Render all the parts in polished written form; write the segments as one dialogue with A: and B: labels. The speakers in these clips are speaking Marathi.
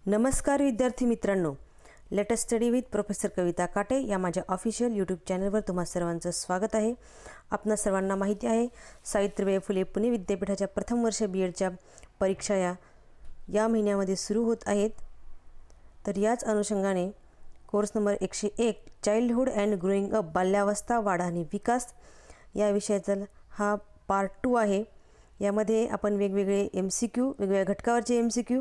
A: नमस्कार विद्यार्थी मित्रांनो, लेटेस्ट स्टडी विथ प्रोफेसर कविता काटे या माझ्या ऑफिशियल यूट्यूब चॅनलवर तुम्हा सर्वांचं स्वागत आहे। आपणा सर्वांना माहिती आहे सावित्रीबाई फुले पुणे विद्यापीठाच्या प्रथम वर्ष बीएडच्या परीक्षा या महिन्यामध्ये सुरू होत आहेत। तर याच अनुषंगाने course number 101 childhood and growing up बाल्यावस्था वाढ आणि विकास या विषयाचा हा पार्ट 2 आहे। यामध्ये आपण वेगवेगळे MCQ वेगवेगळ्या घटकावरचे MCQ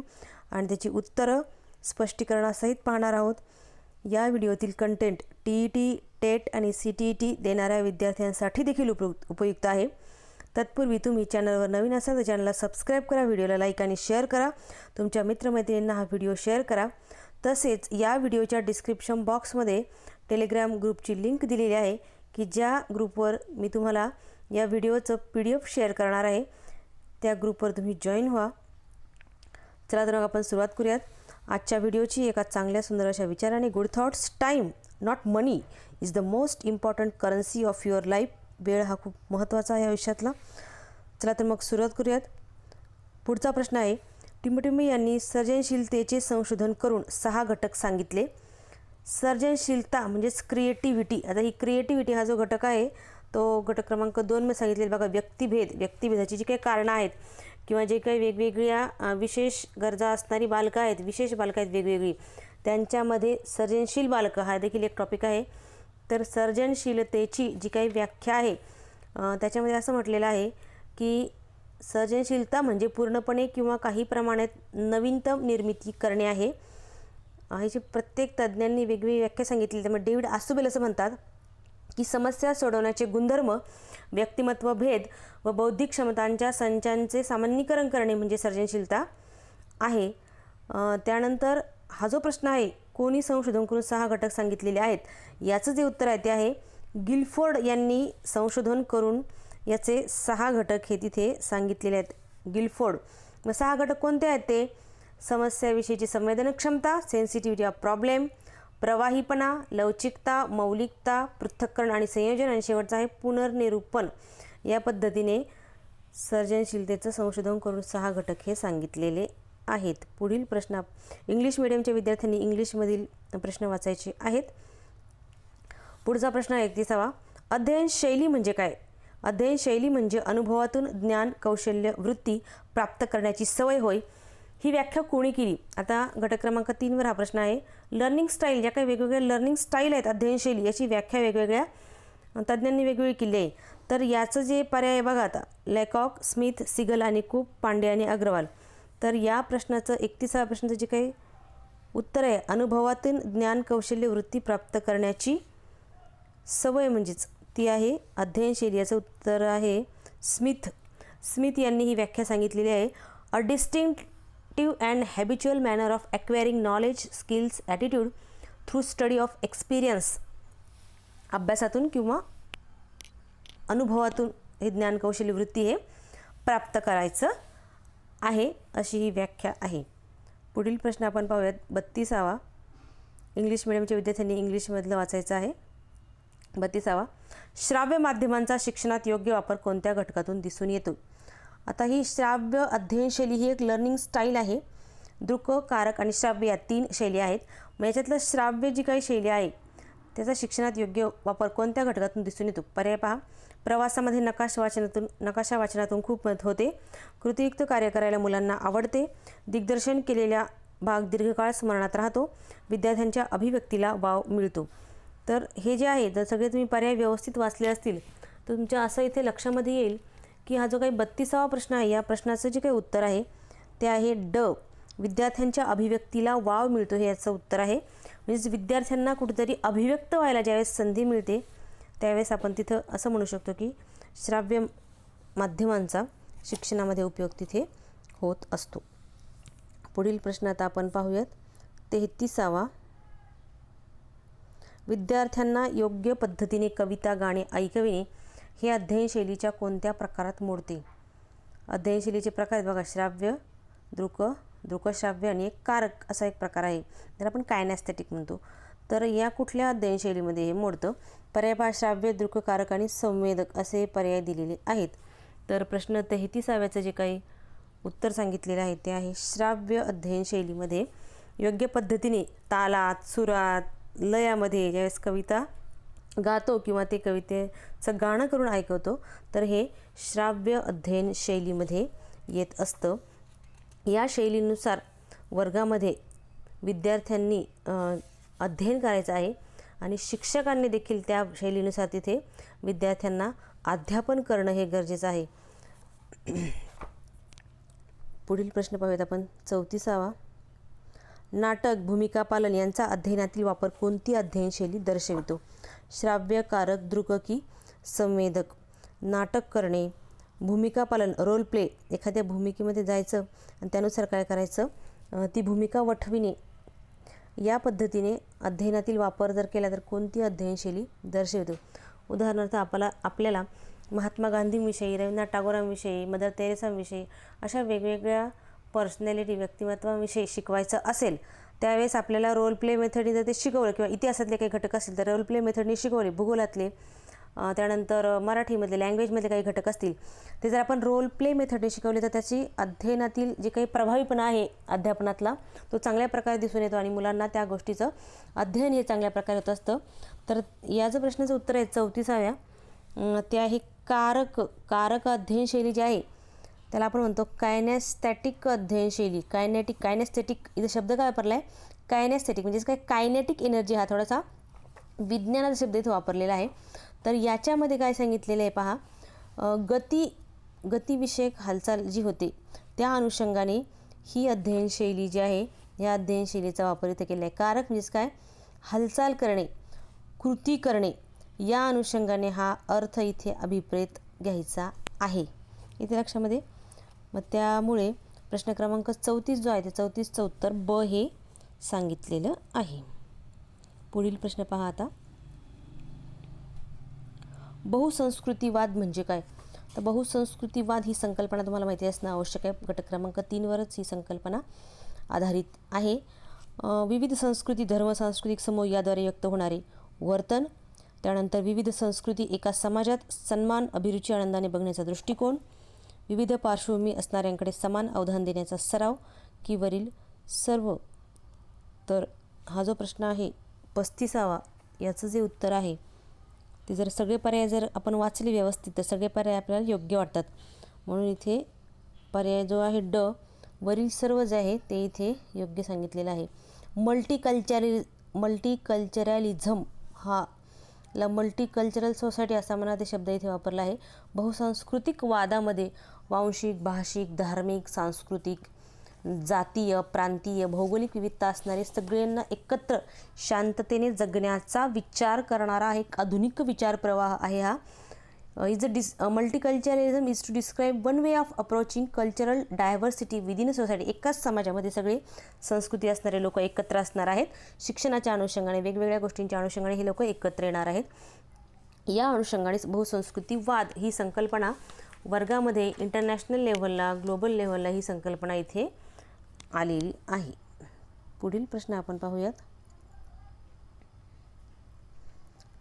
A: आणि त्याची उत्तरं स्पष्टीकरणासहित पाहणार आहोत। या व्हिडिओतील कंटेंट TET, टेट आणि CTET देणाऱ्या विद्यार्थ्यांसाठी देखील उपयुक्त आहे। तत्पूर्वी तुम्ही चॅनलवर नवीन असाल तर चॅनलला सबस्क्राइब करा, व्हिडिओला लाईक आणि शेअर करा, तुमच्या मित्रमैत्रिणींना हा व्हिडिओ शेअर करा। तसेच या व्हिडिओच्या डिस्क्रिप्शन बॉक्समध्ये टेलिग्राम ग्रुपची लिंक दिलेली आहे की ज्या ग्रुपवर मी तुम्हाला या व्हिडिओचं PDF शेअर करणार आहे, त्या ग्रुपवर तुम्ही जॉईन व्हा। चला तर मग आपण सुरुवात करूयात आजच्या व्हिडिओची एका चांगल्या सुंदर अशा विचाराने। Good thoughts, time not money is the most important currency of your life. वेळ हा खूप महत्त्वाचा आहे आयुष्यातला। चला तर मग सुरुवात करूयात। पुढचा प्रश्न आहे, टिमोटिमी यांनी सर्जनशीलतेचे संशोधन करून 6 घटक सांगितले। सर्जनशीलता म्हणजेच क्रिएटिव्हिटी। आता ही क्रिएटिव्हिटी हा जो घटक आहे तो घटक क्रमांक 2 मध्ये सांगितलेला बघा। व्यक्तिभेदाची जी काही कारणं आहेत किंवा जे काही वेगवेगळ्या विशेष गरजा असणारी बालकं आहेत, विशेष बालकं आहेत वेगवेगळी, त्यांच्यामध्ये सर्जनशील बालकं हा देखील एक टॉपिक आहे। तर सर्जनशीलतेची जी काही व्याख्या आहे त्याच्यामध्ये असं म्हटलेलं आहे की सर्जनशीलता म्हणजे पूर्णपणे किंवा काही प्रमाणात नवीनतम निर्मिती करणे आहे। ह्याची प्रत्येक तज्ज्ञांनी वेगवेगळी व्याख्या सांगितली। त्यामुळे डेव्हिड आसुबेल असं म्हणतात की समस्या सोडवण्याचे गुणधर्म, व्यक्तिमत्व भेद व बौद्धिक क्षमतांच्या संचांचे सामान्यीकरण करणे म्हणजे सर्जनशीलता आहे। त्यानंतर हा जो प्रश्न आहे, कोणी संशोधन करून 6 घटक सांगितलेले आहेत, याचं जे उत्तर आहे ते आहे गिलफोर्ड यांनी संशोधन करून याचे 6 घटक हे तिथे सांगितलेले आहेत। गिलफोर्ड। मग 6 घटक कोणते आहेत ते? समस्याविषयीची संवेदन क्षमता, सेन्सिटिव्हिटी ऑफ प्रॉब्लेम, प्रवाहीपणा, लवचिकता, मौलिकता, पृथक्करण आणि संयोजन, आणि शेवटचं आहे पुनर्निरूपण। या पद्धतीने सर्जनशीलतेचं संशोधन करून 6 घटक हे सांगितलेले आहेत। पुढील प्रश्न इंग्लिश मीडियमच्या विद्यार्थ्यांनी इंग्लिशमधील प्रश्न वाचायचे आहेत। पुढचा प्रश्न 31वा, अध्ययन शैली म्हणजे काय? अध्ययन शैली म्हणजे अनुभवातून ज्ञान, कौशल्य, वृत्ती प्राप्त करण्याची सवय होय। ही व्याख्या कोणी केली? आता घटक क्रमांक 3 वर हा प्रश्न आहे। लर्निंग स्टाईल, ज्या काही वेगवेगळ्या लर्निंग स्टाईल आहेत अध्ययनशैली, याची व्याख्या वेगवेगळ्या तज्ज्ञांनी वेगवेगळी केली आहे। तर याचं जे पर्याय आहे बघा आता, लॅकॉक, स्मिथ, सिगल आणि कूप, पांडे आणि अग्रवाल। तर या प्रश्नाचं 31व्या प्रश्नाचं जे काही उत्तर आहे, अनुभवातून ज्ञान, कौशल्य, वृत्ती प्राप्त करण्याची सवय म्हणजेच ती आहे अध्ययनशैली। याचं उत्तर आहे स्मिथ। स्मिथ यांनी ही व्याख्या सांगितलेली आहे। A distinctive and habitual manner of acquiring knowledge, skills, attitude through study of experience. अभ्यासातून किंवा अनुभवातून हे ज्ञान, कौशल्य, वृत्ती हे प्राप्त करायचं आहे, अशी ही व्याख्या आहे। पुढील प्रश्न आपण पाहूयात 32वा। इंग्लिश मिडियमच्या विद्यार्थ्यांनी इंग्लिशमधलं वाचायचं आहे। 32वा, श्राव्य माध्यमांचा शिक्षणात योग्य वापर कोणत्या घटकातून दिसून येतो? आता ही श्राव्य अध्ययनशैली ही एक लर्निंग स्टाईल आहे। दृक, कारक आणि श्राव्य या 3 शैली आहेत। मग याच्यातलं श्राव्य जी काही शैली आहे त्याचा शिक्षणात योग्य वापर कोणत्या घटकातून दिसून येतो? पर्याय पहा, प्रवासामध्ये नकाशा वाचनातून खूप मदत होते, कृतीयुक्त कार्य करायला मुलांना आवडते, दिग्दर्शन केलेला भाग दीर्घकाळ स्मरणात राहतो, विद्यार्थ्यांच्या अभिव्यक्तीला वाव मिळतो। तर हे जे आहे, जर सगळे तुम्ही पर्याय व्यवस्थित वाचले असतील तर तुमच्या असं इथे लक्षामध्ये येईल की हा जो काही 32वा प्रश्न आहे, या प्रश्नाचं जे काही उत्तर आहे ते आहे ड, विद्यार्थ्यांच्या अभिव्यक्तीला वाव मिळतो, हे याचं उत्तर आहे। म्हणजेच विद्यार्थ्यांना कुठेतरी अभिव्यक्त व्हायला ज्यावेळेस संधी मिळते त्यावेळेस आपण तिथं असं म्हणू शकतो की श्राव्य माध्यमांचा शिक्षणामध्ये उपयोग तिथे होत असतो। पुढील प्रश्न आता आपण पाहूयात 33वा, विद्यार्थ्यांना योग्य पद्धतीने कविता, गाणे ऐकविणे हे अध्ययनशैलीच्या कोणत्या प्रकारात मोडते? अध्ययनशैलीचे प्रकार आहेत बघा, श्राव्य, दृकश्राव्य आणि एक कारक असा एक प्रकार आहे, त्याला आपण कायनॅस्थेटिक म्हणतो। तर या कुठल्या अध्ययनशैलीमध्ये हे मोडतं? पर्याय पहा, श्राव्य, दृक, कारक आणि संवेदक असे पर्याय दिलेले आहेत। तर प्रश्न 33व्याचं जे काही उत्तर सांगितलेलं आहे ते आहे श्राव्य अध्ययनशैलीमध्ये योग्य पद्धतीने तालात, सुरात, लयामध्ये ज्यावेळेस कविता गातो किंवा ते कवितेचं गाणं करून ऐकवतो तर हे श्राव्य अध्ययन शैलीमध्ये येत असतं. या शैलीनुसार वर्गामध्ये विद्यार्थ्यांनी अध्ययन करायचं आहे आणि शिक्षकांनी देखील त्या शैलीनुसार तिथे विद्यार्थ्यांना अध्यापन करणं हे गरजेचं आहे. पुढील प्रश्न पाहूयात आपण 34वा. नाटक, भूमिका पालन यांचा अध्ययनातील वापर कोणती अध्ययन शैली दर्शवितो? श्राव्य, कारक, दृक की संवेदक? नाटक करणे, भूमिका पालन, रोल प्ले, एखाद्या भूमिकेमध्ये जायचं आणि त्यानुसार काय करायचं, ती भूमिका वठविणे, या पद्धतीने अध्ययनातील वापर जर केला तर कोणती अध्ययनशैली दर्शवतो? उदाहरणार्थ आपल्याला महात्मा गांधींविषयी, रवींद्रनाथ टागोरांविषयी, मदर तेरेसांविषयी अशा वेगवेगळ्या पर्सनॅलिटी, व्यक्तिमत्वांविषयी शिकवायचं असेल त्यावेळेस आपल्याला रोल प्ले मेथडने जर ते शिकवलं किंवा इतिहासातले काही घटक असतील तर रोल प्ले मेथडने शिकवले, भूगोलातले, त्यानंतर मराठीमधले, लँग्वेजमधले काही घटक असतील ते जर आपण रोल प्ले मेथडने शिकवले तर त्याची अध्ययनातील जे काही प्रभावीपणा आहे अध्यापनातला तो चांगल्या प्रकारे दिसून येतो आणि मुलांना त्या गोष्टीचं अध्ययन हे चांगल्या प्रकारे होत असतं. तर याचं प्रश्नाचं उत्तर आहे 34व्या, ते आहे कारक अध्ययनशैली जी आहे त्याला आपण म्हणतो कायनॅस्थेटिक अध्ययनशैली. कायनॅस्थेटिक इथं शब्द काय वापरला आहे? कायनॅस्थेटिक म्हणजेच काय, कायनेटिक एनर्जी हा थोडासा विज्ञानाचा शब्द इथं वापरलेला आहे. तर याच्यामध्ये काय सांगितलेलं आहे पहा, गतिविषयक हालचाल जी होते त्या अनुषंगाने ही अध्ययनशैली जी आहे या अध्ययनशैलीचा वापर इथे केला आहे. कारक म्हणजेच काय, हालचाल करणे, कृती करणे, या अनुषंगाने हा अर्थ इथे अभिप्रेत घ्यायचा आहे. इथे लक्षामध्ये. मग त्यामुळे प्रश्न क्रमांक 34 जो आहे ते 34चं उत्तर ब हे सांगितलेलं आहे. पुढील प्रश्न पहा आता. बहुसंस्कृतीवाद म्हणजे काय? तर बहुसंस्कृतीवाद ही संकल्पना तुम्हाला माहिती असणं आवश्यक आहे. घटक क्रमांक 3वरच ही संकल्पना आधारित आहे. विविध संस्कृती, धर्म, सांस्कृतिक समूह याद्वारे व्यक्त होणारे वर्तन, त्यानंतर विविध संस्कृती एका समाजात सन्मान, अभिरुची, आनंदाने बघण्याचा दृष्टिकोन, विविध पार्श्वभूमी असणाऱ्यांकडे समान अवधान देण्याचा सराव की वरील सर्व? तर हा जो प्रश्न आहे 35वा, याचं जे उत्तर आहे ते जर सगळे पर्याय जर आपण वाचले व्यवस्थित तर सगळे पर्याय आपल्याला योग्य वाटतात. म्हणून इथे पर्याय जो आहे ड, वरील सर्व जे आहे ते इथे योग्य सांगितलेलं आहे. मल्टीकल्चरॅलिझम हा मल्टीकल्चरल सोसायटी असा म्हणा ते शब्द इथे वापरला आहे. बहुसांस्कृतिक वादामध्ये वांशिक, भाषिक, धार्मिक, सांस्कृतिक, जातीय, प्रांतीय, भौगोलिक विविधता असणारे सगळ्यांना एकत्र शांततेने जगण्याचा विचार करणारा एक आधुनिक विचार प्रवाह आहे हा. Multiculturalism is to describe one way of approaching cultural diversity within society. एकाच समाजामध्ये सगळे संस्कृती असणारे लोक एकत्र असणार आहेत. शिक्षणाच्या अनुषंगाने, वेगवेगळ्या गोष्टींच्या अनुषंगाने हे लोक एकत्र येणार आहेत. या अनुषंगानेच बहुसंस्कृतीवाद ही संकल्पना वर्गामध्ये इंटरनॅशनल लेव्हलला, ग्लोबल लेव्हलला ही संकल्पना इथे आलेली आहे. पुढील प्रश्न आपण पाहूयात.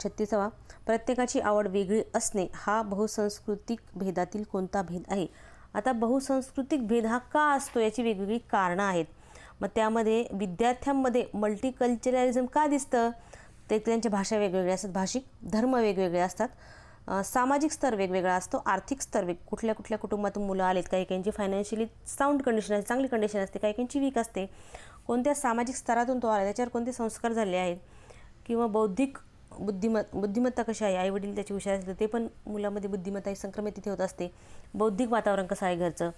A: 36वा, प्रत्येकाची आवड वेगळी असणे हा बहुसांस्कृतिक भेदातील कोणता भेद आहे? आता बहुसांस्कृतिक भेद हा का असतो याची वेगवेगळी कारणं आहेत. मग त्यामध्ये विद्यार्थ्यांमध्ये मल्टीकल्चरलिझम का दिसतं? ते त्यांच्या भाषा वेगवेगळ्या असतात, भाषिक धर्म वेगवेगळे असतात, सामाजिक स्तर वेगवेगळा असतो, आर्थिक स्तर कुठल्या कुटुंबातून मुलं आलेत, काही काहींची फायनान्शियली साऊंड कंडिशन असते, चांगली कंडिशन असते, काही काहींची वीक असते, कोणत्या सामाजिक स्तरातून तो आला, त्याच्यावर कोणते संस्कार झाले आहेत, किंवा बौद्धिक बुद्धिमत्ता कशी आहे, आईवडील त्याची हुशार असते ते पण मुलामध्ये बुद्धिमत्ता ही संक्रमित तिथे होत असते, बौद्धिक वातावरण कसं आहे घरचं,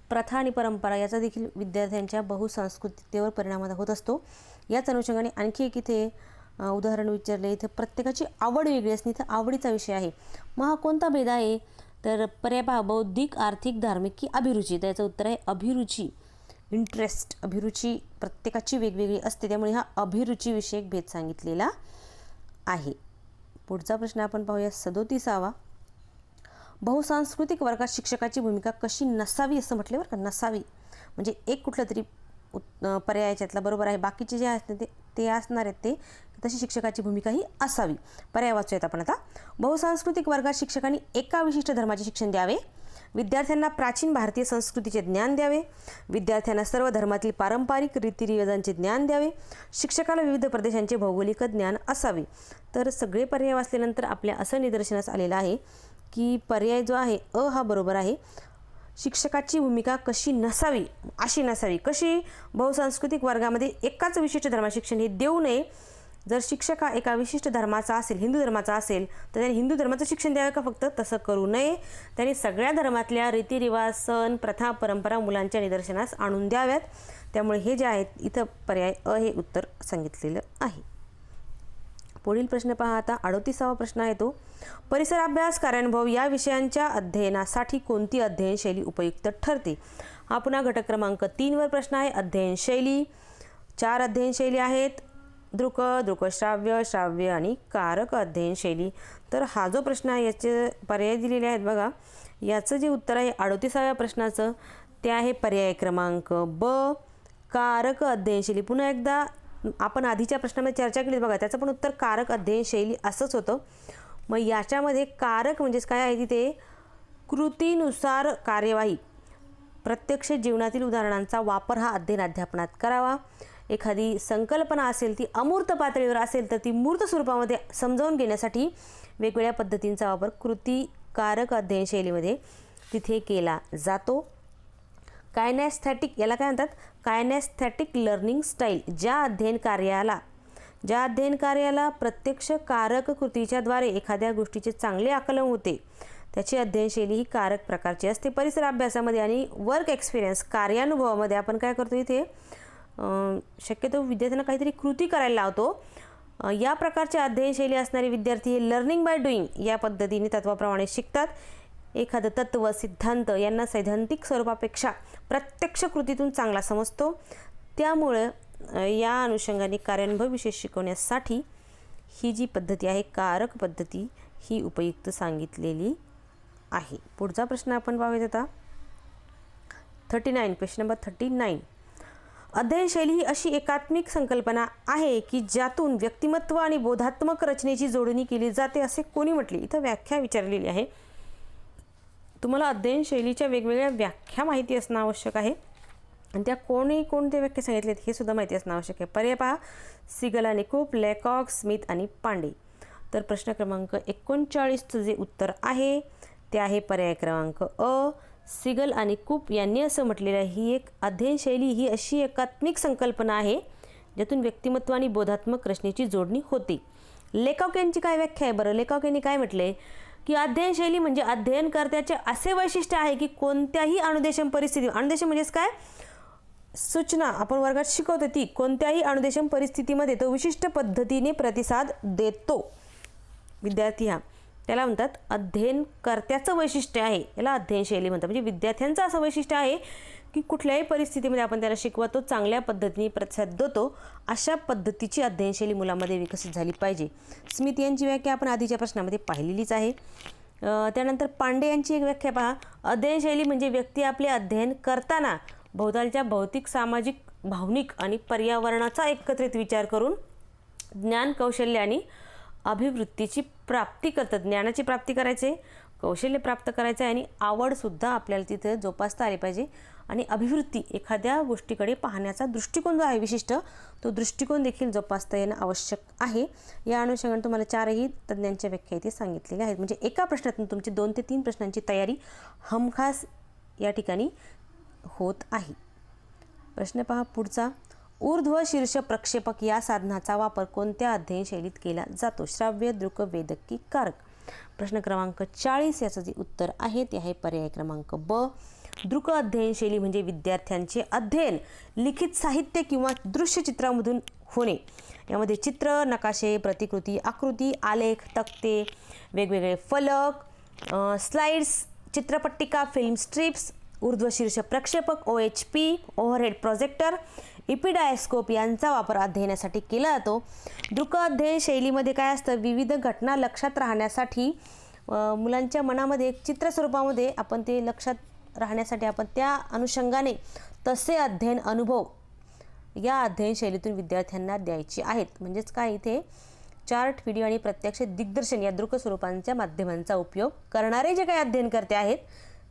A: प्रथा आणि परंपरा याचा देखील विद्यार्थ्यांच्या बहुसांस्कृतिकतेवर परिणाम होत असतो. याच अनुषंगाने आणखी एक इथे उदाहरण विचारले. इथे प्रत्येकाची आवड वेगळी असणे, इथं आवडीचा विषय आहे. मग हा कोणता भेद आहे? तर पर्याय पहा, बौद्धिक, आर्थिक, धार्मिक की अभिरुची? तर याचं उत्तर आहे अभिरुची, इंटरेस्ट. अभिरुची प्रत्येकाची वेगवेगळी असते, त्यामुळे हा अभिरुची विषयक भेद सांगितलेला आहे. पुढचा प्रश्न आपण पाहूया 37वा. बहुसांस्कृतिक वर्गात शिक्षकाची भूमिका कशी नसावी असं म्हटले बरं का, नसावी म्हणजे एक कुठलं तरी पर्याय याच्यातला बरोबर आहे, बाकीचे जे असते ते असणार आहेत ते तशी शिक्षकाची भूमिका ही असावी. पर्याय वाचूयात आपण आता. बहुसांस्कृतिक वर्गात शिक्षकांनी एका विशिष्ट धर्माचे शिक्षण द्यावे, विद्यार्थ्यांना प्राचीन भारतीय संस्कृतीचे ज्ञान द्यावे, विद्यार्थ्यांना सर्व धर्मातील पारंपरिक रीतिरिवाजांचे ज्ञान द्यावे, शिक्षकाला विविध प्रदेशांचे भौगोलिक ज्ञान असावे. तर सगळे पर्याय वाचल्यानंतर आपल्या असं निदर्शनास आलेलं आहे की पर्याय जो आहे अ हा बरोबर आहे. शिक्षकाची भूमिका कशी नसावी, अशी नसावी. कशी? बहुसांस्कृतिक वर्गामध्ये एकाच विशिष्ट धर्मशिक्षण हे देऊ नये. जर शिक्षक हा एका विशिष्ट धर्माचा असेल, हिंदू धर्माचा असेल, तर त्याने हिंदू धर्माचं शिक्षण द्यावे का फक्त? तसं करू नये. त्यांनी सगळ्या धर्मातल्या रीतिरिवाज, सण, प्रथा, परंपरा मुलांच्या निदर्शनास आणून द्याव्यात. त्यामुळे हे जे आहेत इथं पर्याय अ हे उत्तर सांगितलेलं आहे. पुढील प्रश्न पहा आता. 38वा प्रश्न आहे तो, परिसर अभ्यास, कार्यानुभव या विषयांच्या अध्ययनासाठी कोणती अध्ययन शैली उपयुक्त ठरते? हा पुन्हा घटक क्रमांक 3 वर प्रश्न आहे. अध्ययन शैली 4 अध्ययन शैली आहेत. दृकश्राव्य, श्राव्य आणि कारक अध्ययन शैली. तर हा जो प्रश्न आहे याचे पर्याय दिलेले आहेत बघा. याचं जे उत्तर आहे 38व्या प्रश्नाचं ते आहे पर्याय क्रमांक ब, कारक अध्ययन शैली. पुन्हा एकदा आपण आधीच्या प्रश्नामध्ये चर्चा केली बघा, त्याचं पण उत्तर कारक अध्ययन शैली असंच होतं. मग याच्यामध्ये कारक म्हणजेच काय आहे तिथे? कृतीनुसार कार्यवाही, प्रत्यक्ष जीवनातील उदाहरणांचा वापर हा अध्ययन अध्यापनात करावा. एखादी संकल्पना असेल ती अमूर्त पातळीवर असेल तर ती मूर्त स्वरूपामध्ये समजावून घेण्यासाठी वेगवेगळ्या पद्धतींचा वापर कृतीकारक अध्ययन शैलीमध्ये तिथे केला जातो. कायनॅस्थेटिक, याला काय म्हणतात? कायनॅस्थेटिक लर्निंग स्टाईल. ज्या अध्ययन कार्याला प्रत्यक्ष कारक कृतीच्याद्वारे एखाद्या गोष्टीचे चांगले आकलन होते त्याची अध्ययन शैली ही कारक प्रकारची असते. परिसर अभ्यासामध्ये आणि वर्क एक्सपिरियन्स कार्यानुभवामध्ये आपण काय करतो इथे शक्यतो विद्यार्थ्यांना काहीतरी कृती करायला लावतो. या प्रकारचे अध्ययन शैली असणारे विद्यार्थी हे लर्निंग बाय डुईंग या पद्धतीने तत्वाप्रमाणे शिकतात. एखादं तत्व, सिद्धांत यांना सैद्धांतिक स्वरूपापेक्षा प्रत्यक्ष कृतीतून चांगला समजतो. त्यामुळे या अनुषंगाने कार्यानुभव विषय शिकवण्यासाठी ही जी पद्धती आहे कारक पद्धती ही उपयुक्त सांगितलेली आहे. पुढचा प्रश्न आपण पाहूयात आता. 39, क्वेश्चन नंबर 39. अध्ययन शैली ही अशी एकात्मिक संकल्पना आहे की ज्यातून व्यक्तिमत्व आणि बोधात्मक रचनेची जोडणी केली जाते असे कोणी म्हटले? इथं व्याख्या विचारलेली आहे. तुम्हाला अध्ययन शैलीच्या वेगवेगळ्या व्याख्या माहिती असणं आवश्यक आहे आणि त्या कोणत्या व्याख्या सांगितल्यात हे सुद्धा माहिती असणं आवश्यक आहे. पर्याय पहा. सिगल आणि कूप, लेकॉक, स्मिथ आणि पांडे. तर प्रश्न क्रमांक 39चं जे उत्तर आहे ते आहे पर्याय क्रमांक अ. सिगल आणि कूप यांनी असं म्हटलेलं आहे, ही एक अध्ययन शैली ही अशी एकात्मिक संकल्पना आहे ज्यातून व्यक्तिमत्व आणि बोधात्मक रचनेची जोडणी होते. लेखक यांची काय व्याख्या आहे बरं? लेखक यांनी काय म्हटले की अध्ययन शैली म्हणजे अध्ययनकर्त्याचे असे वैशिष्ट्य आहे की कोणत्याही अनुदेशन परिस्थिती, अनुदेशन म्हणजेच काय? सूचना आपण वर्गात शिकवतो ती कोणत्याही अनुदेशन परिस्थितीमध्ये तो विशिष्ट पद्धतीने प्रतिसाद देतो. विद्यार्थी हा त्याला म्हणतात अध्ययनकर्त्याचं वैशिष्ट्य आहे, याला अध्ययन शैली म्हणतात. म्हणजे विद्यार्थ्यांचं असं वैशिष्ट्य आहे की कुठल्याही परिस्थितीमध्ये आपण त्याला शिकवतो चांगल्या पद्धतीने प्रतिसाद देतो, अशा पद्धतीची अध्ययनशैली मुलांमध्ये विकसित झाली पाहिजे. स्मिथ यांची व्याख्या आपण आधीच्या प्रश्नामध्ये पाहिलेलीच आहे. त्यानंतर पांडे यांची एक व्याख्या पहा. अध्ययनशैली म्हणजे व्यक्ती आपले अध्ययन करताना भोवतालच्या भौतिक, सामाजिक, भावनिक आणि पर्यावरणाचा एकत्रित विचार करून ज्ञान, कौशल्य आणि अभिवृत्तीची प्राप्ती करतात. ज्ञानाची प्राप्ती करायचे, कौशल्य प्राप्त करायचं आणि आवडसुद्धा आपल्याला तिथे जोपासता आली पाहिजे. आणि अभिवृत्ती, एखाद्या गोष्टीकडे पाहण्याचा दृष्टिकोन जो आहे विशिष्ट, तो दृष्टिकोन देखील जोपासता येणं आवश्यक आहे. या अनुषंगाने तुम्हाला 4ही तज्ज्ञांच्या व्याख्या इथे सांगितलेल्या आहेत. म्हणजे एका प्रश्नातून तुमची 2 ते 3 प्रश्नांची तयारी हमखास या ठिकाणी होत आहे. प्रश्न पहा पुढचा. ऊर्ध्व शीर्ष प्रक्षेपक या साधनाचा वापर कोणत्या अध्ययन शैलीत केला जातो? श्राव्य, दृक, वेदक की कारक? प्रश्न क्रमांक 40 याचं जे उत्तर आहे ते आहे पर्याय क्रमांक ब. दृक अध्ययन शैली म्हणजे विद्यार्थ्यांचे अध्ययन लिखित साहित्य किंवा दृश्य चित्रामधून होणे. यामध्ये चित्र, नकाशे, प्रतिकृती, आकृती, आलेख, तक्ते, वेगवेगळे फलक, स्लाइड्स, चित्रपट्टिका, फिल्म स्ट्रिप्स, ऊर्ध्व शीर्ष प्रक्षेपक, OHP, ओव्हरहेड प्रोजेक्टर, इपिडायस्कोप यांचा वापर अध्ययनासाठी केला जातो. दृक अध्ययन शैलीमध्ये काय असतं? विविध घटना लक्षात राहण्यासाठी मुलांच्या मनामध्ये एक चित्र स्वरूपामध्ये आपण ते लक्षात राहण्यासाठी आपण त्या अनुषंगाने तसे अध्ययन अनुभव या अध्ययन शैलीतून विद्यार्थ्यांना द्यायचे आहेत. म्हणजेच काय इथे चार्ट, व्हिडिओ आणि प्रत्यक्ष दिग्दर्शन या दृक स्वरूपांच्या माध्यमांचा उपयोग करणारे जे काही अध्ययनकर्ते आहेत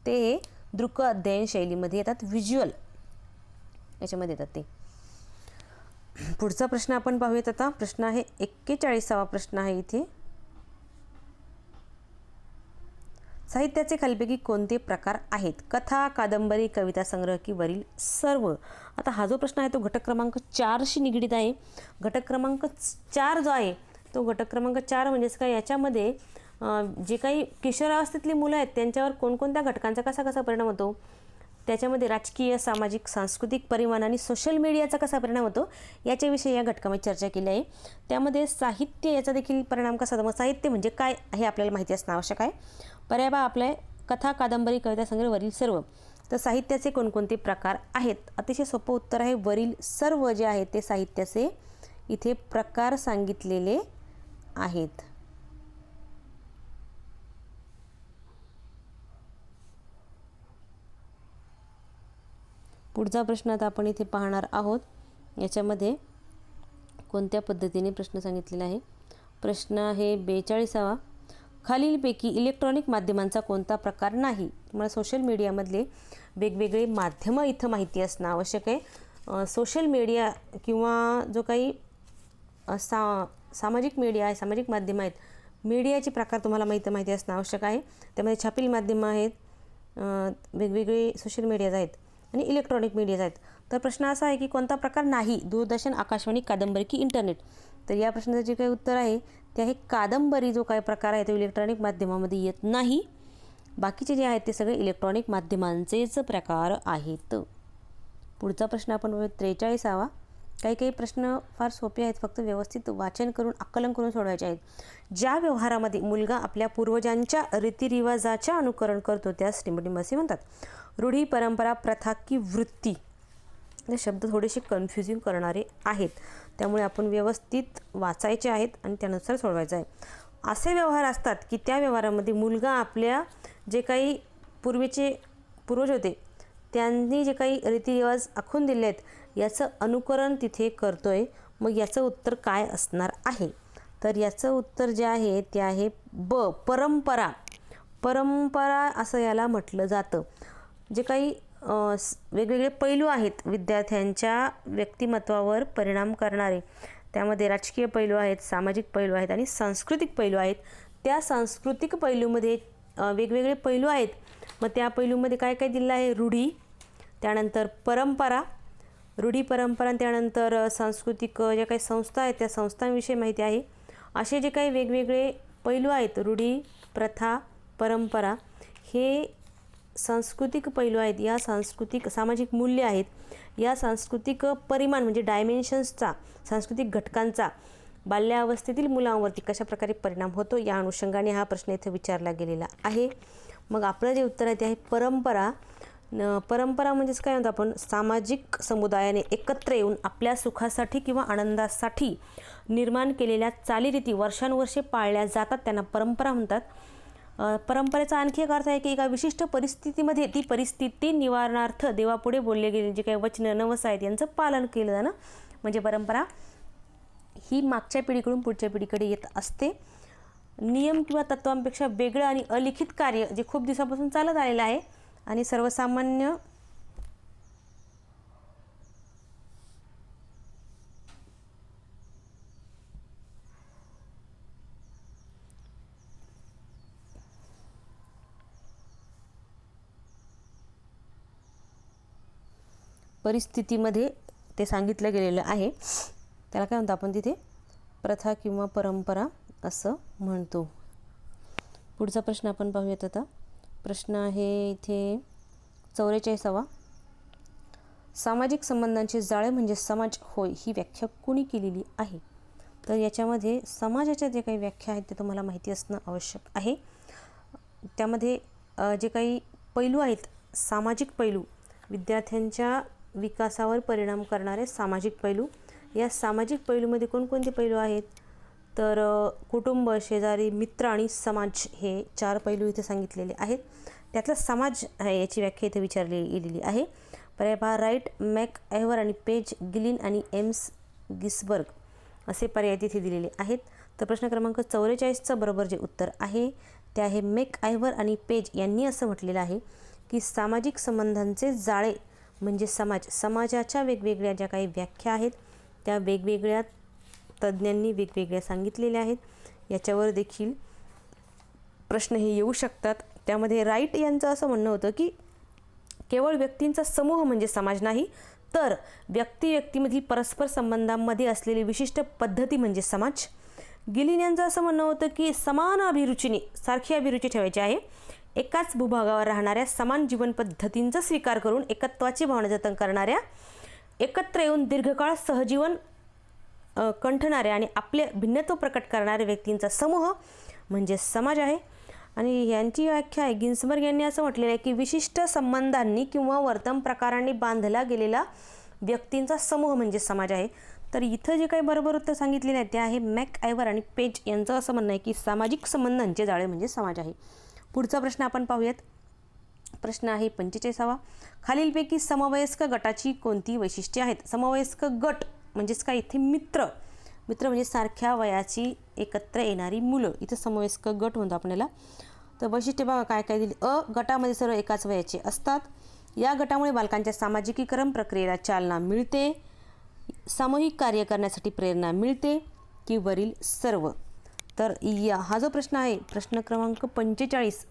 A: ते दृक अध्ययन शैलीमध्ये येतात, व्हिज्युअल याच्यामध्ये येतात ते. पुढचा प्रश्न आपण पाहूयात आता. प्रश्न आहे 41वा प्रश्न आहे इथे. साहित्याचे खालीलपैकी कोणते प्रकार आहेत? कथा, कादंबरी, कविता संग्रह की वरील सर्व? आता हा जो प्रश्न आहे तो घटक क्रमांक 4शी निगडीत आहे. घटक क्रमांक 4 जो आहे तो घटक क्रमांक 4 म्हणजेच काय, याच्यामध्ये जे काही किशोरावस्थेतली मुलं आहेत त्यांच्यावर कोणकोणत्या घटकांचा कसा कसा परिणाम होतो, त्याच्यामध्ये राजकीय, सामाजिक, सांस्कृतिक परिमाण आणि सोशल मीडियाचा कसा परिणाम होतो याच्याविषयी या घटकामध्ये चर्चा केली आहे. त्यामध्ये साहित्य याचा देखील परिणाम कसा होतो. मग साहित्य म्हणजे काय हे आपल्याला माहिती असणं आवश्यक आहे. पर्याय बा आपले कथा, कादंबरी, कविता संग्रह, वरील सर्व. तर साहित्याचे कोणकोणते प्रकार आहेत? अतिशय सोपं उत्तर आहे वरील सर्व जे आहेत ते साहित्याचे इथे प्रकार सांगितलेले आहेत. पुढचा प्रश्न आता आपण इथे पाहणार आहोत. याच्यामध्ये कोणत्या पद्धतीने प्रश्न सांगितलेला आहे. प्रश्न आहे 42वा. खालीलपैकी इलेक्ट्रॉनिक माध्यमांचा कोणता प्रकार नाही? तुम्हाला सोशल मीडियामधले वेगवेगळे माध्यमं इथं माहिती असणं आवश्यक आहे. सोशल मीडिया किंवा जो काही सामाजिक मीडिया आहे, सामाजिक माध्यमं आहेत, मीडियाचे प्रकार तुम्हाला माहिती असणं आवश्यक आहे. त्यामध्ये छापील माध्यमं आहेत, वेगवेगळे सोशल मीडियाज आहेत आणि इलेक्ट्रॉनिक मीडियाज आहेत. तर प्रश्न असा आहे की कोणता प्रकार नाही? दूरदर्शन, आकाशवाणी, कादंबरी की इंटरनेट? तर या प्रश्नाचं जे काही उत्तर आहे ते आहे कादंबरी. जो काही प्रकार आहे तो इलेक्ट्रॉनिक माध्यमामध्ये येत नाही. बाकीचे जे आहेत ते सगळे इलेक्ट्रॉनिक माध्यमांचेच प्रकार आहेत. पुढचा प्रश्न आपण बघूया 43वा. काही प्रश्न फार सोपे आहेत, फक्त व्यवस्थित वाचन करून आकलन करून सोडवायचे आहेत. ज्या व्यवहारामध्ये मुलगा आपल्या पूर्वजांच्या रीतिरिवाजाच्या अनुकरण करतो त्यास टिंबटिंब असे म्हणतात. रूढी, परंपरा, प्रथा की वृत्ती? हे शब्द थोडेसे कन्फ्युजिंग करणारे आहेत, त्यामुळे आपण व्यवस्थित वाचायचे आहेत आणि त्यानुसार सोडवायचं आहे. असे व्यवहार असतात की त्या व्यवहारामध्ये मुलगा आपल्या जे काही पूर्वज होते त्यांनी जे काही रीतिरिवाज आखून दिले आहेत याचं अनुकरण तिथे करतोय. मग याचं उत्तर काय असणार आहे? तर याचं उत्तर जे आहे ते आहे ब, परंपरा. परंपरा असं याला म्हटलं जातं. जे काही वेगवेगळे पैलू आहेत विद्यार्थ्यांच्या व्यक्तिमत्वावर परिणाम करणारे, त्यामध्ये राजकीय पैलू आहेत, सामाजिक पैलू आहेत आणि सांस्कृतिक पैलू आहेत. त्या सांस्कृतिक पैलूमध्ये वेगवेगळे पैलू आहेत. मग त्या पैलूमध्ये काय काय दिलं आहे? रूढी, त्यानंतर परंपरा, रूढी, परंपरा, त्यानंतर सांस्कृतिक ज्या काही संस्था आहेत त्या संस्थांविषयी माहिती आहे. असे जे काही वेगवेगळे पैलू आहेत, रूढी, प्रथा, परंपरा, हे सांस्कृतिक पैलू आहेत. या सांस्कृतिक सामाजिक मूल्य आहेत. या सांस्कृतिक परिमाण म्हणजे डायमेन्शन्सचा, सांस्कृतिक घटकांचा बाल्यावस्थेतील मुलांवरती कशा प्रकारे परिणाम होतो या अनुषंगाने हा प्रश्न इथे विचारला गेलेला आहे. मग आपलं जे उत्तर आहे ते आहे परंपरा. परंपरा म्हणजेच काय म्हणतो आपण, सामाजिक समुदायाने एकत्र येऊन आपल्या सुखासाठी किंवा आनंदासाठी निर्माण केलेल्या चालीरीती वर्षानुवर्षे पाळल्या जातात, त्यांना परंपरा म्हणतात. परंपरेचा आणखी एक अर्थ आहे की एका विशिष्ट परिस्थितीमध्ये ती परिस्थिती निवारणार्थ देवापुढे बोलले गेले जे काही वचनं नवस आहेत यांचं पालन केलं जाणं म्हणजे परंपरा. ही मागच्या पिढीकडून पुढच्या पिढीकडे येत असते. नियम किंवा तत्वांपेक्षा वेगळं आणि अलिखित कार्य जे खूप दिवसापासून चालत आलेलं आहे आणि सर्वसामान्य परिस्थितीमध्ये ते सांगितलं गेलेलं आहे. त्याला काय म्हणतो आपण तिथे प्रथा किंवा परंपरा असं म्हणतो. पुढचा प्रश्न आपण पाहूयात आता. प्रश्न आहे इथे 44वा. सामाजिक संबंधांचे जाळे म्हणजे समाज होय ही व्याख्या कुणी केलेली आहे? तर याच्यामध्ये समाजाच्या जे काही व्याख्या आहेत ते तुम्हाला माहिती असणं आवश्यक आहे. त्यामध्ये जे काही पैलू आहेत, सामाजिक पैलू, विद्यार्थ्यांच्या विकासावर परिणाम करणारे सामाजिक पैलू. या सामाजिक पैलूमध्ये कोणकोणते पैलू आहेत? तर कुटुंब, शेजारी, मित्र आणि समाज हे 4 पैलू इथे सांगितलेले आहेत. त्यातला समाज आहे याची व्याख्या इथे विचारली गेलेली आहे. पर्याय पहा राईट, मॅक आयव्हर आणि पेज, गिलिन आणि एम्स गिसबर्ग असे पर्याय तिथे दिलेले आहेत. तर प्रश्न क्रमांक 44चं बरोबर जे उत्तर आहे ते आहे मेक आयव्हर आणि पेज यांनी असं म्हटलेलं आहे की सामाजिक संबंधांचे जाळे म्हणजे समाज. समाजाच्या वेगवेगळ्या ज्या काही व्याख्या आहेत त्या वेगवेगळ्या तज्ज्ञांनी वेगवेगळ्या सांगितलेल्या आहेत. याच्यावर देखील प्रश्न हे येऊ शकतात. त्यामध्ये राईट यांचं असं म्हणणं होतं की केवळ व्यक्तींचा समूह म्हणजे समाज नाही, तर व्यक्तीमधील परस्पर संबंधांमध्ये असलेली विशिष्ट पद्धती म्हणजे समाज. गिलिन यांचं असं म्हणणं होतं की समान अभिरुचीने सारखी अभिरुची ठेवायची आहे. एकाच भूभागावर राहणाऱ्या समान जीवन पद्धतींचा स्वीकार करून एकत्वाची भावना जतन करणाऱ्या, एकत्र येऊन दीर्घकाळ सहजीवन कंठणाऱ्या आणि आपले भिन्नत्व प्रकट करणाऱ्या व्यक्तींचा समूह म्हणजे समाज आहे. आणि यांची व्याख्या आहे, गिन्सबर्ग यांनी असं म्हटलेलं आहे की विशिष्ट संबंधांनी किंवा वर्तन प्रकारांनी बांधला गेलेला व्यक्तींचा समूह म्हणजे समाज आहे. तर इथं जे काही बरोबर उत्तर सांगितलेलं आहे ते आहे मॅकआयव्हर आणि पेज यांचं असं म्हणणं आहे की सामाजिक संबंधांचे जाळे म्हणजे समाज आहे. पुढचा प्रश्न आपण पाहूयात. प्रश्न आहे 45वा. खालीलपैकी समवयस्क गटाची कोणती वैशिष्ट्ये आहेत? समवयस्क गट म्हणजेच काय, इथे मित्र म्हणजे सारख्या वयाची एकत्र येणारी मुलं, इथं समवयस्क गट म्हणतो आपण याला. तर वैशिष्ट्ये बघा काय काय दिली. गटामध्ये सर्व एकाच वयाचे असतात. या गटामुळे बालकांच्या सामाजिकीकरण प्रक्रियेला चालना मिळते. सामूहिक कार्य करण्यासाठी प्रेरणा मिळते की वरील सर्व? तर हा जो प्रश्न आहे, प्रश्न क्रमांक 45,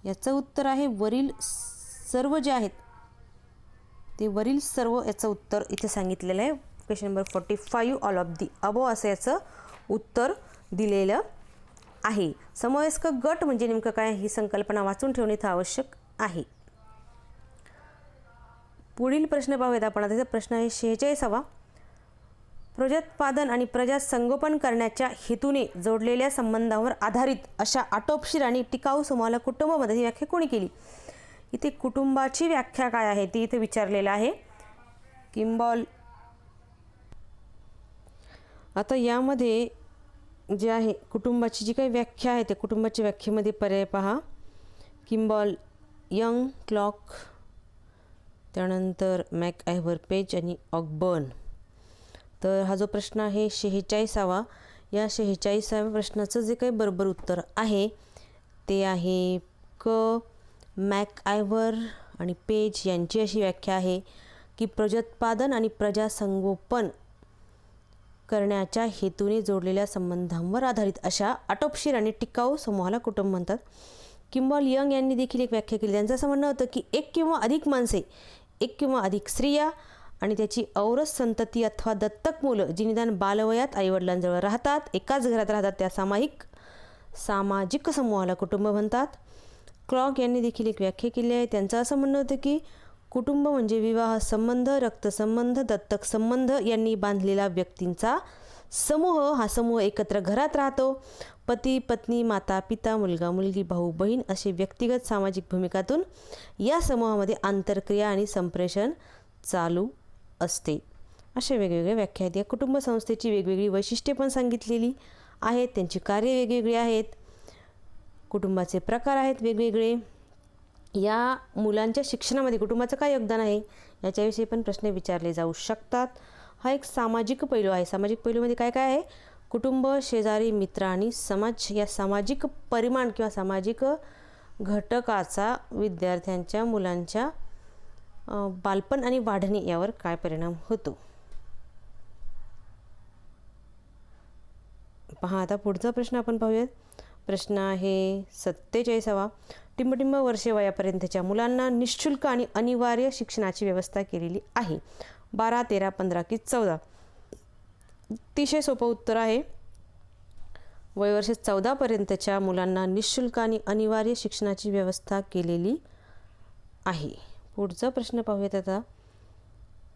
A: याचं उत्तर आहे वरील सर्व जे आहेत ते वरील सर्व याचं उत्तर इथे सांगितलेलं आहे. Question number 45 all of the above असं याचं उत्तर दिलेलं आहे. समवयस्क गट म्हणजे नेमकं काय, ही संकल्पना वाचून ठेवणे इथं आवश्यक आहे. पुढील प्रश्न पाहूयात आपण. आता प्रश्न आहे 46वा. प्रजोत्पादन आणि प्रजासंगोपन करण्याच्या हेतूने जोडलेल्या संबंधांवर आधारित अशा आटोपशीर आणि टिकाऊ समूहाला कुटुंबामध्ये ही व्याख्या कोणी केली? इथे कुटुंबाची व्याख्या काय आहे ती इथे विचारलेलं आहे. किम्बॉल. आता यामध्ये जे आहे कुटुंबाची जी काही व्याख्या आहे त्या कुटुंबाच्या व्याख्येमध्ये पर्याय पहा. किम्बॉल, यंग, क्लॉक, त्यानंतर मॅकआयव्हर, पेज आणि ऑकबर्न. तर हा जो प्रश्न आहे 46वा, या 46व्या प्रश्नाचं जे काही बरोबर उत्तर आहे ते आहे क. मॅकआयव्हर आणि पेज यांची अशी व्याख्या आहे की प्रजोत्पादन आणि प्रजासंगोपन करण्याच्या हेतूने जोडलेल्या संबंधांवर आधारित अशा आटोपशीर आणि टिकाऊ समूहाला कुटुंब म्हणतात. किम्बॉल यंग यांनी देखील एक व्याख्या केली. त्यांचं असं म्हणणं होतं की एक किंवा अधिक माणसे, एक किंवा अधिक स्त्रिया आणि त्याची औरस संतती अथवा दत्तक मुलं जी निदान बालवयात आईवडिलांजवळ राहतात, एकाच घरात राहतात, त्या सामाजिक समूहाला कुटुंब म्हणतात. क्लॉक यांनी देखील एक व्याख्या केली आहे. त्यांचं असं म्हणणं होतं की कुटुंब म्हणजे विवाह संबंध, रक्तसंबंध, दत्तक संबंध यांनी बांधलेला व्यक्तींचा समूह. हा समूह एकत्र घरात राहतो. पती पत्नी, माता पिता, मुलगा मुलगी, भाऊ बहीण असे व्यक्तिगत सामाजिक भूमिकातून या समूहामध्ये आंतरक्रिया आणि संप्रेषण चालू असते. अशा वेगवेगळ्या व्याख्या आहेत. या कुटुंब संस्थेची वेगवेगळी वैशिष्ट्ये पण सांगितलेली आहेत. त्यांची कार्य वेगवेगळी आहेत. कुटुंबाचे प्रकार आहेत वेगवेगळे. या मुलांच्या शिक्षणामध्ये कुटुंबाचं काय योगदान आहे याच्याविषयी पण प्रश्न विचारले जाऊ शकतात. हा एक सामाजिक पैलू आहे. सामाजिक पैलूमध्ये काय काय आहे? कुटुंब, शेजारी, मित्र आणि समाज. या सामाजिक परिमाण किंवा सामाजिक घटकाचा विद्यार्थ्यांच्या मुलांच्या बालपण आणि वाढणे यावर काय परिणाम होतो? पहा आता पुढचा प्रश्न आपण पाहूयात. प्रश्न आहे 47वा. टिंबटिंब वर्षे वयापर्यंतच्या मुलांना निःशुल्क आणि अनिवार्य शिक्षणाची व्यवस्था केलेली आहे. 12, 13, 15 की 14? अतिशय सोपं उत्तर आहे. वयवर्ष 14पर्यंतच्या मुलांना निःशुल्क आणि अनिवार्य शिक्षणाची व्यवस्था केलेली आहे. पुढचा प्रश्न पाहूयात आता.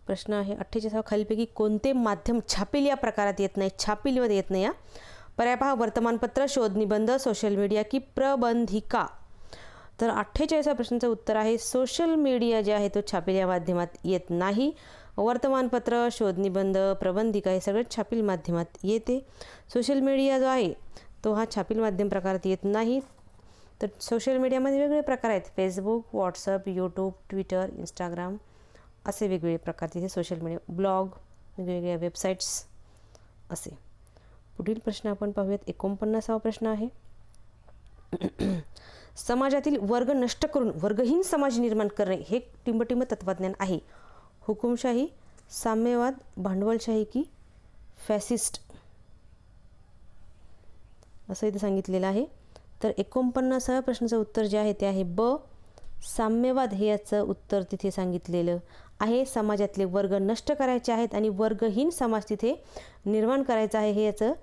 A: प्रश्न आहे 48वा. खालीलपैकी कोणते माध्यम छापील या प्रकारात येत नाही? छापीलमध्ये येत नाही. या पर्याय पहा. वर्तमानपत्र, शोध निबंध, सोशल मीडिया की प्रबंधिका? तर 48व्या प्रश्नाचं उत्तर आहे सोशल मीडिया जे आहे तो छापील या माध्यमात येत नाही. वर्तमानपत्र, शोध निबंध, प्रबंधिका हे सगळं छापील माध्यमात येते. सोशल मीडिया जो आहे तो हा छापील माध्यम प्रकारात येत नाही. तर सोशल मीडियामध्ये वेगवेगळे प्रकार आहेत. Facebook, WhatsApp, YouTube, Twitter, Instagram असे वेगवेगळे प्रकार तिथे सोशल मीडिया, ब्लॉग, वेगवेगळ्या वेबसाईट्स असे. पुढील प्रश्न आपण पाहूयात. 49वा प्रश्न आहे समाजातील वर्ग नष्ट करून वर्गहीन समाज निर्माण करणे हे टिंबटिंब तत्त्वज्ञान आहे. हुकुमशाही, साम्यवाद, भांडवलशाही की फॅसिस्ट असं इथे सांगितलेलं आहे. तर 49व्या प्रश्नाचं उत्तर जे आहे ते आहे ब, साम्यवाद हे याचं उत्तर तिथे सांगितलेलं आहे. समाजातले वर्ग नष्ट करायचे आहेत आणि वर्गहीन समाज तिथे निर्माण करायचा आहे, हे याचं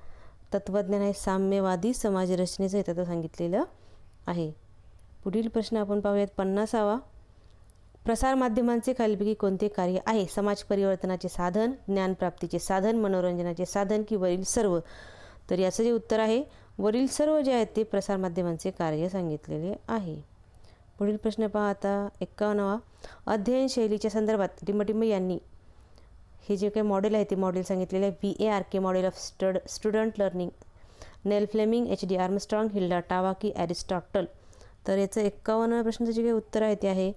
A: तत्त्वज्ञान आहे. साम्यवादी समाजरचनेचं हे तत्त्व सांगितलेलं आहे. पुढील प्रश्न आपण पाहूयात 50वा. प्रसारमाध्यमांचे खालीलपैकी कोणते कार्य आहे? समाज परिवर्तनाचे साधन, ज्ञानप्राप्तीचे साधन, मनोरंजनाचे साधन की वरील सर्व? तर याचं जे उत्तर आहे वरील सर्व जे आहेत ते प्रसारमाध्यमांचे कार्य सांगितलेले आहे. पुढील प्रश्न पहा आता 51वा. अध्ययन शैलीच्या संदर्भात टिंबटिंब यांनी हे जे काही मॉडेल आहे ते मॉडेल सांगितलेले आहे. VARK model of student learning, Neil Fleming, HD Armstrong, Hilda Taba की ॲरिस्टॉटल? तर याचं 51व्या प्रश्नाचं जे काही उत्तर आहे ते आहे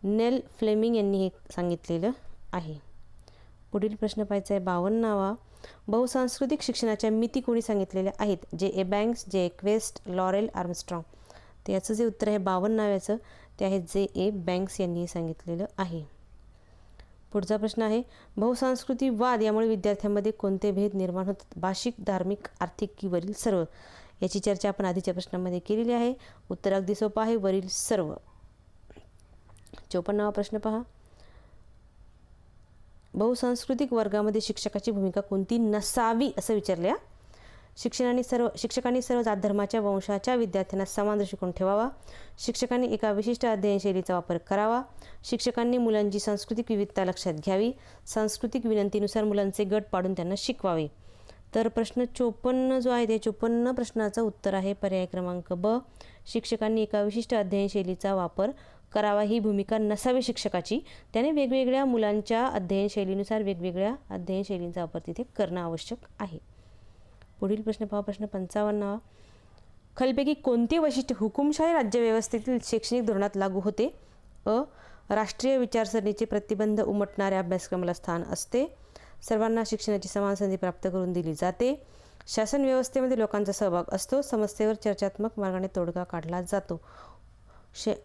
A: नेल फ्लेमिंग यांनी हे सांगितलेलं आहे. पुढील प्रश्न पाहायचा आहे 52वा. बहुसांस्कृतिक शिक्षणाच्या मिती कोणी सांगितलेल्या आहेत? J.A. Banks, J.A. Quest, laurel Armstrong? तर याचं जे उत्तर आहे 52व्याचं ते आहे J.A. बँक्स यांनी सांगितलेलं आहे. पुढचा प्रश्न आहे बहुसांस्कृतिकवाद यामुळे विद्यार्थ्यांमध्ये कोणते भेद निर्माण होतात? भाषिक, धार्मिक, आर्थिक की वरील सर्व? याची चर्चा आपण आधीच्या प्रश्नामध्ये केलेली आहे. उत्तर अगदी सोपं आहे, वरील सर्व. 54वा प्रश्न पहा. बहुसांस्कृतिक वर्गामध्ये शिक्षकाची भूमिका कोणती नसावी असं विचारले. शिक्षकांनी सर्व जात धर्माच्या वंशाच्या विद्यार्थ्यांना समान दृष्टिकोन ठेवावा. शिक्षकांनी एका विशिष्ट अध्ययनशैलीचा वापर करावा. शिक्षकांनी मुलांची सांस्कृतिक विविधता लक्षात घ्यावी. सांस्कृतिक विनंतीनुसार मुलांचे गट पाडून त्यांना शिकवावे. तर प्रश्न 54 जो आहे ते 54 प्रश्नाचं उत्तर आहे पर्याय क्रमांक ब. शिक्षकांनी एका विशिष्ट अध्ययनशैलीचा वापर करावा ही भूमिका नसावी शिक्षकाची. त्याने वेगवेगळ्या मुलांच्या अध्ययनशैलीनुसार वेगवेगळ्या अध्ययनशैलींचा वापर तिथे करणं आवश्यक आहे. पुढील प्रश्न पहा. प्रश्न 55वा. खालीलपैकी कोणते वैशिष्ट्य हुकुमशाही राज्यव्यवस्थेतील शैक्षणिक धोरणात लागू होते? अ, राष्ट्रीय विचारसरणीचे प्रतिबंध उमटणाऱ्या अभ्यासक्रमाला स्थान असते. सर्वांना शिक्षणाची समान संधी प्राप्त करून दिली जाते. शासन व्यवस्थेमध्ये लोकांचा सहभाग असतो. समस्येवर चर्चात्मक मार्गाने तोडगा काढला जातो.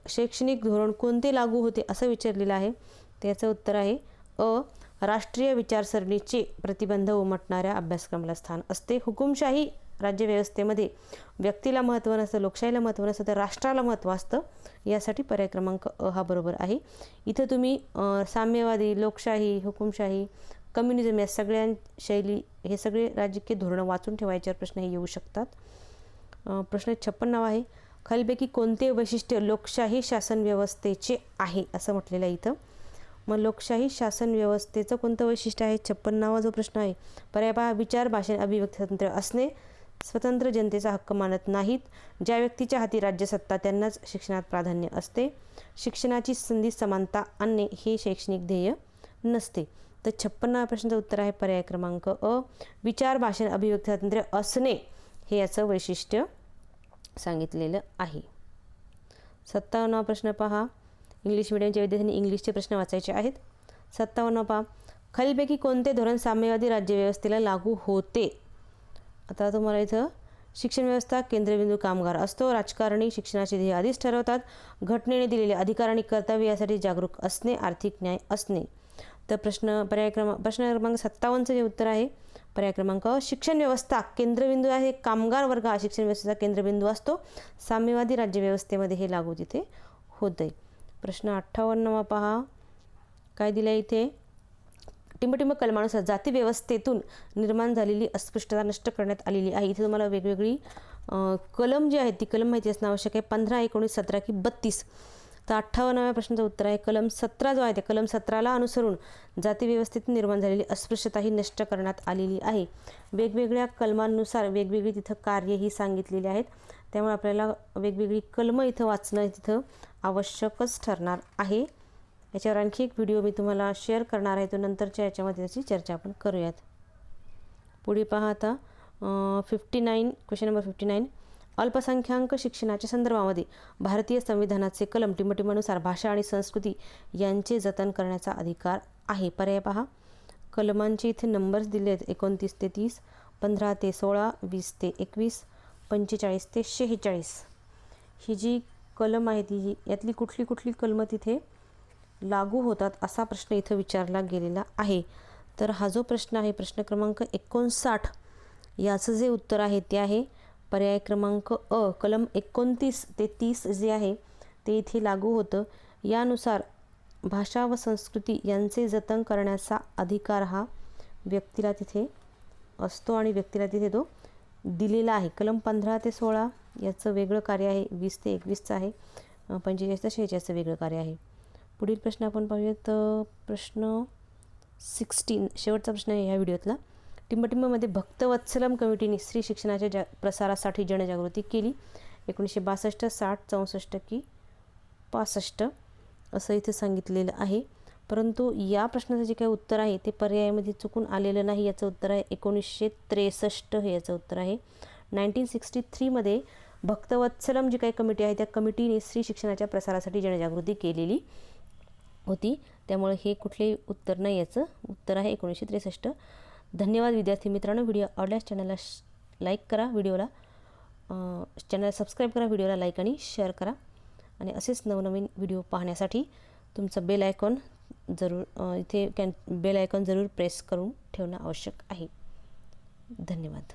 A: शैक्षणिक धोरण कोणते लागू होते असं विचारलेलं आहे. त्याचं उत्तर आहे अ, राष्ट्रीय विचारसरणीचे प्रतिबंध उमटणाऱ्या अभ्यासक्रमाला स्थान असते. हुकुमशाही राज्यव्यवस्थेमध्ये व्यक्तीला महत्त्व नसतं, लोकशाहीला महत्त्व नसतं, तर राष्ट्राला महत्त्व असतं. यासाठी पर्याय क्रमांक अ हा बरोबर आहे. इथं तुम्ही साम्यवादी, लोकशाही, हुकुमशाही, कम्युनिझम या सगळ्या शैली हे सगळे राजकीय धोरणं वाचून ठेवायच्यावर प्रश्न हे येऊ शकतात. प्रश्न 56 आहे. खालीलपैकी कोणते वैशिष्ट्य लोकशाही शासन व्यवस्थेचे आहे असं म्हटलेलं आहे इथं. मग लोकशाही शासन व्यवस्थेचं कोणतं वैशिष्ट्य आहे? 56वा जो प्रश्न आहे पर्याय पहा. विचार, भाषण, अभिव्यक्ती स्वातंत्र्य असणे. स्वतंत्र जनतेचा हक्क मानत नाहीत. ज्या व्यक्तीच्या हाती राज्यसत्ता त्यांनाच शिक्षणात प्राधान्य असते. शिक्षणाची संधी समानता आणणे हे शैक्षणिक ध्येय नसते. तर 56व्या प्रश्नाचं उत्तर आहे पर्याय क्रमांक अ. विचार, भाषण, अभिव्यक्ती स्वातंत्र्य असणे हे याचं वैशिष्ट्य सांगितलेलं आहे. 57वा प्रश्न पहा. इंग्लिश मिडियमच्या विद्यार्थ्यांनी इंग्लिशचे प्रश्न वाचायचे आहेत. 57 पहा. खालीलपैकी कोणते धोरण साम्यवादी राज्यव्यवस्थेला लागू होते? आता तुम्हाला इथं शिक्षण व्यवस्था केंद्रबिंदू कामगार असतो. राजकारणी शिक्षणाचे ध्येय आधीच ठरवतात. घटनेने दिलेले अधिकार आणि कर्तव्य यासाठी जागरूक असणे. आर्थिक न्याय असणे. तर प्रश्न क्रमांक 57चं जे उत्तर आहे पर्याय क्रमांक शिक्षण व्यवस्था केंद्रबिंदू आहे. कामगार वर्ग हा शिक्षण व्यवस्थेचा केंद्रबिंदू असतो. साम्यवादी राज्यव्यवस्थेमध्ये हे लागू तिथे होतं. प्रश्न 58वा पहा. काय दिलं आहे इथे? टिंबटिंब कलमानुसार जाती व्यवस्थेतून निर्माण झालेली अस्पृश्यता नष्ट करण्यात आलेली आहे. इथे तुम्हाला वेगवेगळी कलम जी आहेत ती कलम माहिती असणं आवश्यक आहे. 15, 19, 17 की 32? तर 58व्या प्रश्नाचं उत्तर आहे कलम 17 जो आहे त्या कलम 17ला अनुसरून जाती व्यवस्थेतून निर्माण झालेली अस्पृश्यता ही नष्ट करण्यात आलेली आहे. वेगवेगळ्या कलमांनुसार वेगवेगळी तिथं कार्य ही सांगितलेली आहेत. त्यामुळे आपल्याला वेगवेगळी कलमं इथं वाचणं तिथं आवश्यकच ठरणार आहे. याच्यावर आणखी एक व्हिडिओ मी तुम्हाला शेअर करणार आहे. तो नंतरच्या याच्यामध्ये त्याची चर्चा आपण करूयात. पुढे पहा आता 59 क्वेश्चन नंबर 59. अल्पसंख्याक शिक्षणाच्या संदर्भामध्ये भारतीय संविधानाचे कलम टिंबटिंबानुसार भाषा आणि संस्कृती यांचे जतन करण्याचा अधिकार आहे. पर्याय पहा. कलमांचे इथे नंबर्स दिले आहेत 29 ते 30, 15 ते 16, 20 ते 21, 45 ते 46. ही जी कलम आहे ती यातली कुठली कुठली कलमं तिथे लागू होतात असा प्रश्न इथं विचारला गेलेला आहे. तर हा जो प्रश्न आहे प्रश्न क्रमांक 59 याचं जे उत्तर आहे ते आहे पर्याय क्रमांक अ, कलम 29 ते 30 जे आहे ते इथे लागू होतं. यानुसार भाषा व संस्कृती यांचे जतन करण्याचा अधिकार हा व्यक्तीला तिथे असतो आणि व्यक्तीला तिथे तो दिलेला आहे. कलम 15 ते 16 याचं वेगळं कार्य आहे, 20 ते 21चं आहे, 45 ते 46चं वेगळं कार्य आहे. पुढील प्रश्न आपण पाहूयात. प्रश्न 16 शेवटचा प्रश्न आहे ह्या व्हिडिओतला. टिंबटिंबमध्ये भक्तवत्सलम कमिटीने स्त्री शिक्षणाच्या प्रसारासाठी जनजागृती केली. 1962, 60, 64 की 65 असं इथे सांगितलेलं आहे. परंतु या प्रश्नाचं जे काही उत्तर आहे ते पर्यायामध्ये चुकून आलेलं नाही. याचं उत्तर आहे 1963 हे याचं उत्तर आहे. 1963मध्ये भक्तवत्सलम जी काही कमिटी आहे त्या कमिटीने स्त्री शिक्षणाच्या प्रसारासाठी जनजागृती केलेली होती. त्यामुळे हे कुठलेही उत्तर नाही, याचं उत्तर आहे 1963. धन्यवाद विद्यार्थी मित्रांनो. व्हिडिओ आवडल्यास चॅनलला लाईक करा, चॅनल सबस्क्राईब करा, व्हिडिओला लाईक आणि शेअर करा आणि असेच नवनवीन व्हिडिओ पाहण्यासाठी तुमचं बेल आयकॉन जरूर बेल आयकॉन जरूर प्रेस करून ठेवणं आवश्यक आहे. धन्यवाद.